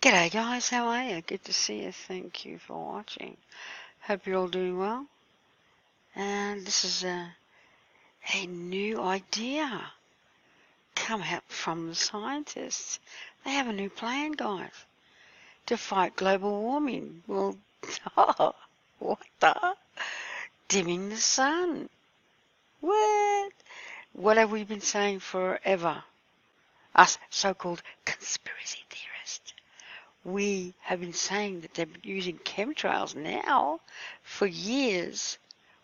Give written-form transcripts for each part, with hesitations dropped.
G'day guys, how are you? Good to see you. Thank you for watching. Hope you're all doing well. And this is a new idea come out from the scientists. They have a new plan, guys, to fight global warming. Well, oh, what the? Dimming the sun. What? What have we been saying forever? Us so-called conspiracy theorists. We have been saying that they're using chemtrails now for years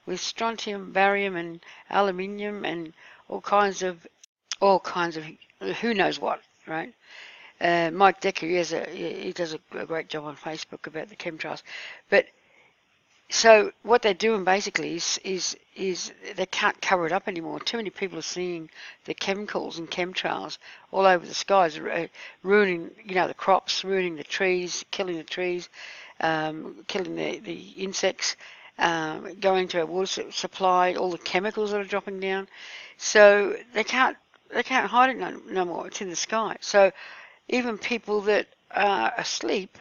with strontium, barium, and aluminium, and all kinds of who knows what, right? Mike Decker, he does a great job on Facebook about the chemtrails, but. So what they're doing basically is they can't cover it up anymore. Too many people are seeing the chemicals and chemtrails all over the skies, ruining, the crops, ruining the trees, killing the trees, killing the insects, going to our water supply, all the chemicals that are dropping down. So they can't hide it no more. It's in the sky. So even people that are asleep,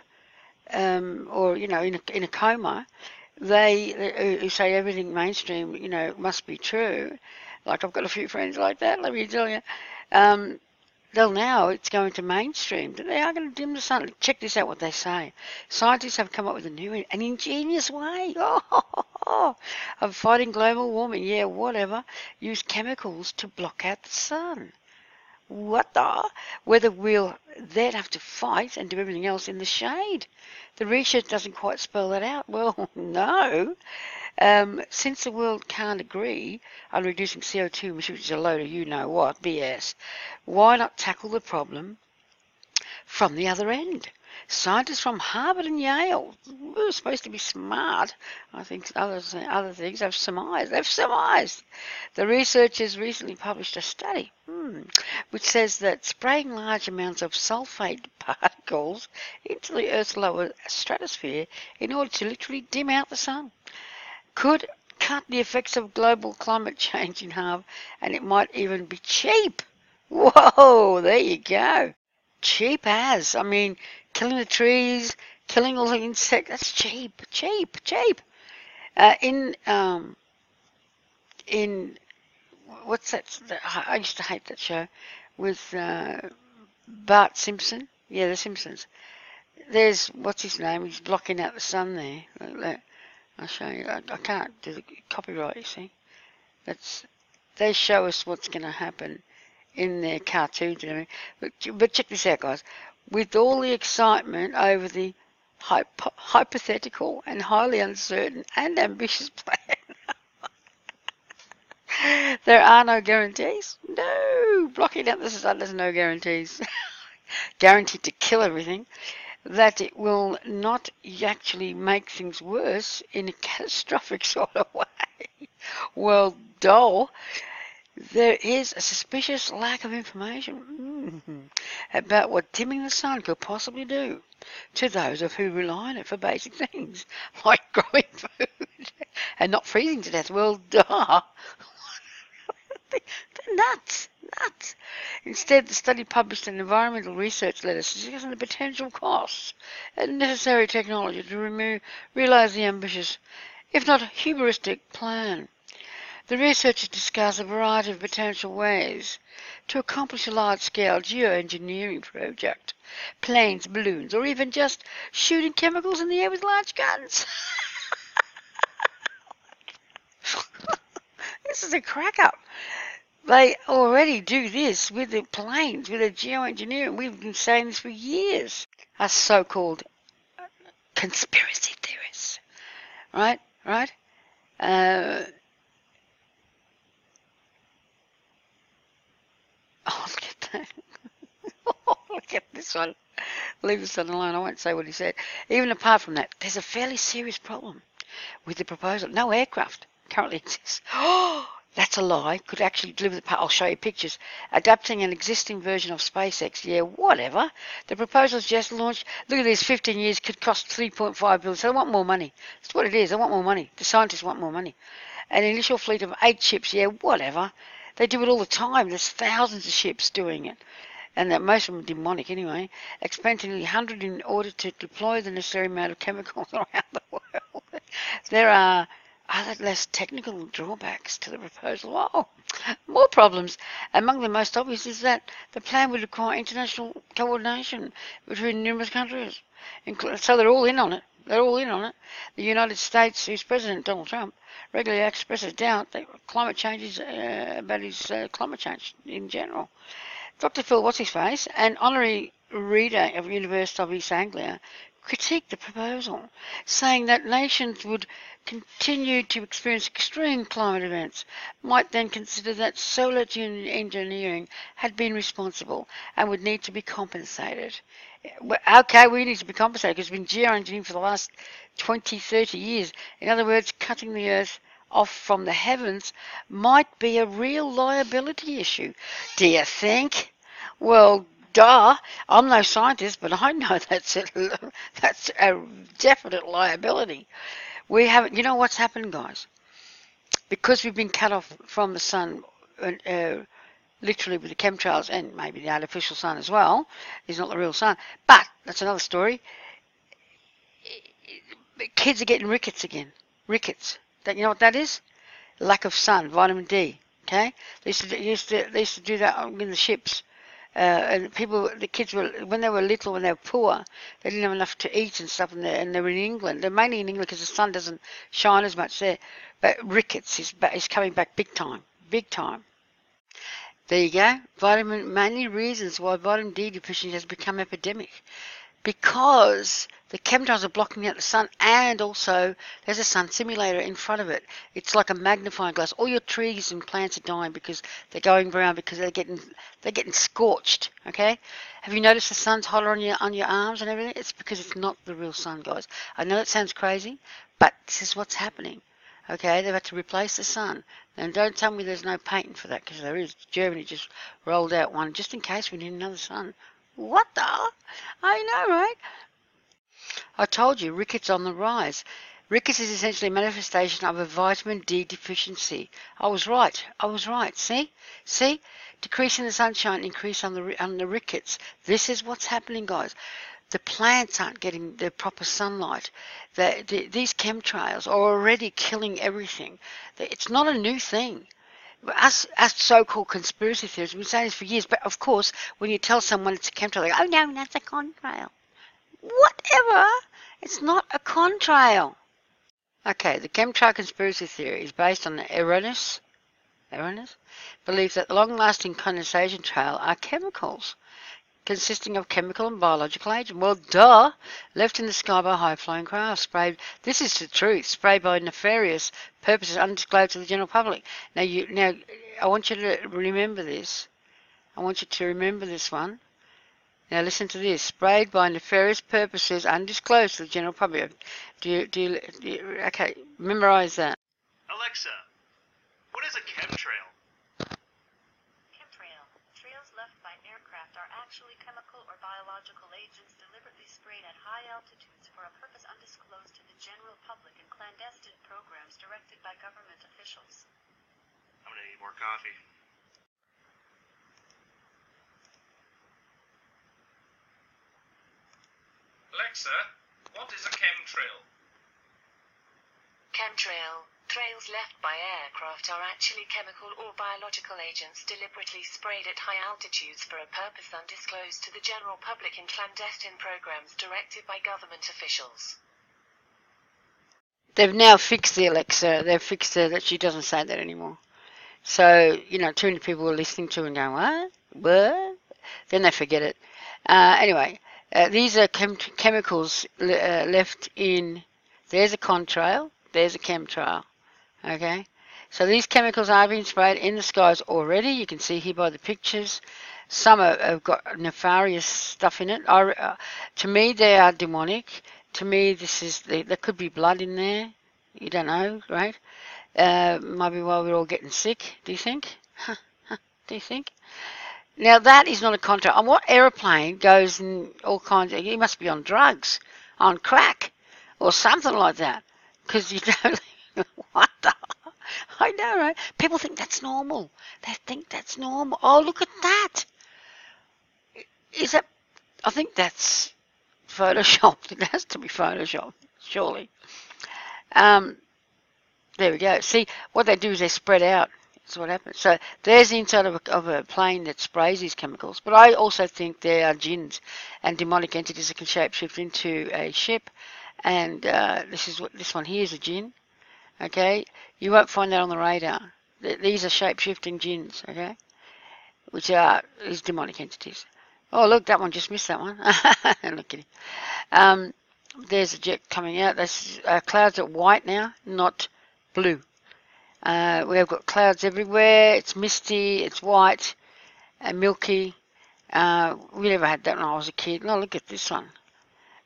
or in a coma, they who say everything mainstream, must be true. Like I've got a few friends like that. Let me tell you, they'll now it's going to mainstream. They are going to dim the sun. Check this out. What they say. Scientists have come up with an ingenious way of fighting global warming. Yeah, whatever. Use chemicals to block out the sun. What the? Whether we'll then have to fight and do everything else in the shade. The research doesn't quite spell that out. Well, no. Since the world can't agree on reducing CO2 emissions, which is a load of you-know-what, BS, why not tackle the problem from the other end? Scientists from Harvard and Yale, who are supposed to be smart, I think other things, have surmised. The researchers recently published a study which says that spraying large amounts of sulfate particles into the Earth's lower stratosphere in order to literally dim out the sun could cut the effects of global climate change in half, and it might even be cheap. Whoa, there you go. Cheap as. I mean, killing the trees, killing all the insects, that's cheap. In what's that? I used to hate that show with Bart Simpson. Yeah, The Simpsons. There's, what's his name? He's blocking out the sun there. Look, I'll show you. I can't do the copyright, you see. They show us what's going to happen in their cartoons and everything. But check this out, guys. With all the excitement over the hypothetical and highly uncertain and ambitious plan, there are no guarantees. No, blocking out the sun, there's no guarantees. Guaranteed to kill everything. That it will not actually make things worse in a catastrophic sort of way. Well, dull. There is a suspicious lack of information about what dimming the sun could possibly do to those of who rely on it for basic things, like growing food and not freezing to death. Well, duh. They're nuts. Instead, the study published an environmental research letter suggesting the potential costs and necessary technology to realize the ambitious, if not hubristic, plan. The researchers discussed a variety of potential ways to accomplish a large-scale geoengineering project, planes, balloons, or even just shooting chemicals in the air with large guns. This is a crack-up. They already do this with the planes, with the geoengineering. We've been saying this for years. Us so-called conspiracy theorists. Right? Oh, look at that. Look at this one. Leave this one alone. I won't say what he said. Even apart from that, there's a fairly serious problem with the proposal. No aircraft currently exists. Oh, that's a lie. Could actually deliver the part. I'll show you pictures. Adapting an existing version of SpaceX. Yeah, whatever. The proposal's just launched. Look at this. 15 years could cost $3.5 billion. So they want more money. That's what it is. They want more money. The scientists want more money. An initial fleet of 8 ships. Yeah, whatever. They do it all the time. There's thousands of ships doing it. and that most of them are demonic anyway, expend nearly 100 in order to deploy the necessary amount of chemicals around the world. There are other less technical drawbacks to the proposal. Oh, more problems. Among the most obvious is that the plan would require international coordination between numerous countries. So they're all in on it. They're all in on it. The United States, whose President Donald Trump regularly expresses doubt that climate change is about his climate change in general. Dr. Phil What's-His-Face, an honorary reader of University of East Anglia, critiqued the proposal, saying that nations would continue to experience extreme climate events, might then consider that solar engineering had been responsible and would need to be compensated. Okay, we need to be compensated because we've been geoengineering for the last 20, 30 years. In other words, cutting the Earth off from the heavens might be a real liability issue. Do you think? Well, duh. I'm no scientist, but I know that's a definite liability. We haven't. You know what's happened, guys? Because we've been cut off from the sun, literally with the chemtrails and maybe the artificial sun as well. It's not the real sun, but that's another story. Kids are getting rickets again. Rickets. You know what that is? Lack of sun, vitamin D. Okay, they used to do that in the ships. And the kids were, when they were little, when they were poor, they didn't have enough to eat and stuff, and they were in England. They're mainly in England because the sun doesn't shine as much there. But rickets is coming back big time, big time. There you go. Many reasons why vitamin D deficiency has become epidemic. Because the chemtrails are blocking out the sun, and also there's a sun simulator in front of it. It's like a magnifying glass. All your trees and plants are dying because they're going brown because they're getting scorched. Okay, have you noticed the sun's hotter on your arms and everything? It's because it's not the real sun, guys. I know it sounds crazy, but this is what's happening. Okay, they've had to replace the sun. And don't tell me there's no patent for that, because there is. Germany just rolled out one just in case we need another sun. What the? I know, right? I told you, rickets on the rise. Rickets is essentially a manifestation of a vitamin D deficiency. I was right. See? Decreasing the sunshine, increase on the rickets. This is what's happening, guys. The plants aren't getting the proper sunlight. These chemtrails are already killing everything. It's not a new thing. Us so-called conspiracy theorists, we've been saying this for years, but of course, when you tell someone it's a chemtrail, they go, oh no, that's a contrail. Whatever! It's not a contrail. Okay, the chemtrail conspiracy theory is based on the erroneous belief that long-lasting condensation trail are chemicals, consisting of chemical and biological agents. Well, duh! Left in the sky by high-flying craft, sprayed. This is the truth. Sprayed by nefarious purposes undisclosed to the general public. Now, I want you to remember this. I want you to remember this one. Now, listen to this. Sprayed by nefarious purposes undisclosed to the general public. Okay, memorize that. Alexa, what is a chemtrail? Are actually chemical or biological agents deliberately sprayed at high altitudes for a purpose undisclosed to the general public in clandestine programs directed by government officials. I'm gonna need more coffee. Alexa, what is a chemtrail? Chemtrail. Trails left by aircraft are actually chemical or biological agents deliberately sprayed at high altitudes for a purpose undisclosed to the general public in clandestine programs directed by government officials. They've now fixed the Alexa. They've fixed her that she doesn't say that anymore. So, too many people are listening to her and going, what? What? Then they forget it. Anyway, these are chemicals left in. There's a contrail. There's a chemtrail. Okay, so these chemicals are being sprayed in the skies already. You can see here by the pictures. Some have got nefarious stuff in it. To me, they are demonic. To me, there could be blood in there. You don't know, right? Maybe while we're all getting sick. Do you think? Do you think? Now, that is not a contrail. On what aeroplane goes in all kinds of... You must be on drugs, on crack, or something like that. Because you don't... What the? I know, right? People think that's normal. They think that's normal. Oh, look at that. is that? I think that's photoshopped. It has to be photoshopped, surely. Um, there we go. See, what they do is they spread out. That's what happens. So there's the inside of a plane that sprays these chemicals. But I also think there are jinns and demonic entities that can shapeshift into a ship. And this one here is a jinn. Okay, you won't find that on the radar. These are shape-shifting jinns. Okay, which are these demonic entities. Oh, look, that one just missed that one. Look at it. There's a jet coming out. There's clouds are white now, not blue. We have got clouds everywhere. It's misty, it's white and milky. We never had that when I was a kid. Oh, look at this one.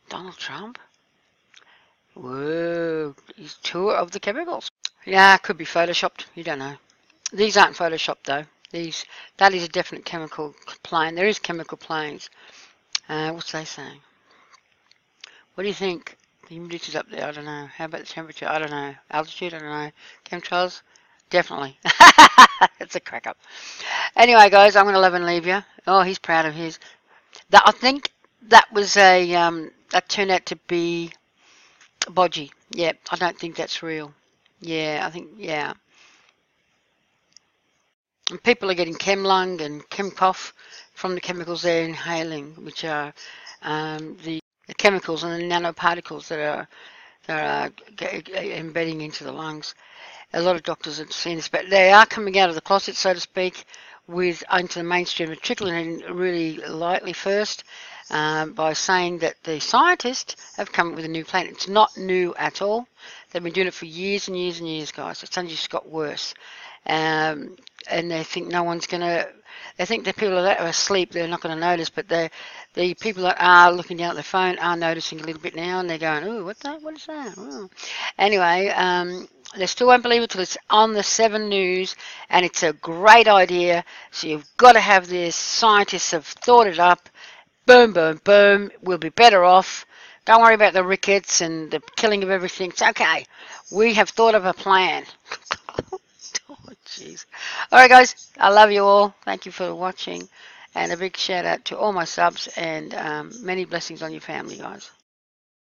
Donald Trump. Whoa, his tour of the chemicals. Yeah, could be photoshopped. You don't know. These aren't photoshopped though. That is a definite chemical plane. There is chemical planes. What's they saying? What do you think? The humidity's up there. I don't know. How about the temperature? I don't know. Altitude? I don't know. Chemtrails? Definitely. It's a crack up. Anyway, guys, I'm going to love and leave you. Oh, he's proud of his. I think that was that turned out to be bodgy. Yeah, I don't think that's real. Yeah, I think, yeah. And people are getting chem lung and chem cough from the chemicals they're inhaling, which are the chemicals and the nanoparticles that are embedding into the lungs. A lot of doctors have seen this, but they are coming out of the closet, so to speak, into the mainstream, trickling in really lightly first by saying that the scientists have come up with a new plan. It's not new at all. They've been doing it for years and years and years, guys. It's only just got worse. And they think no one's going to, they think the people that are asleep, they're not going to notice, but the people that are looking down at their phone are noticing a little bit now, and they're going, ooh, what is that? Ooh. Anyway, they still won't believe it till it's on the 7 News, and it's a great idea, so you've got to have this. Scientists have thought it up. Boom, boom, boom. We'll be better off. Don't worry about the rickets and the killing of everything. It's okay. We have thought of a plan. Oh, jeez. All right, guys. I love you all. Thank you for watching. And a big shout out to all my subs, and many blessings on your family, guys.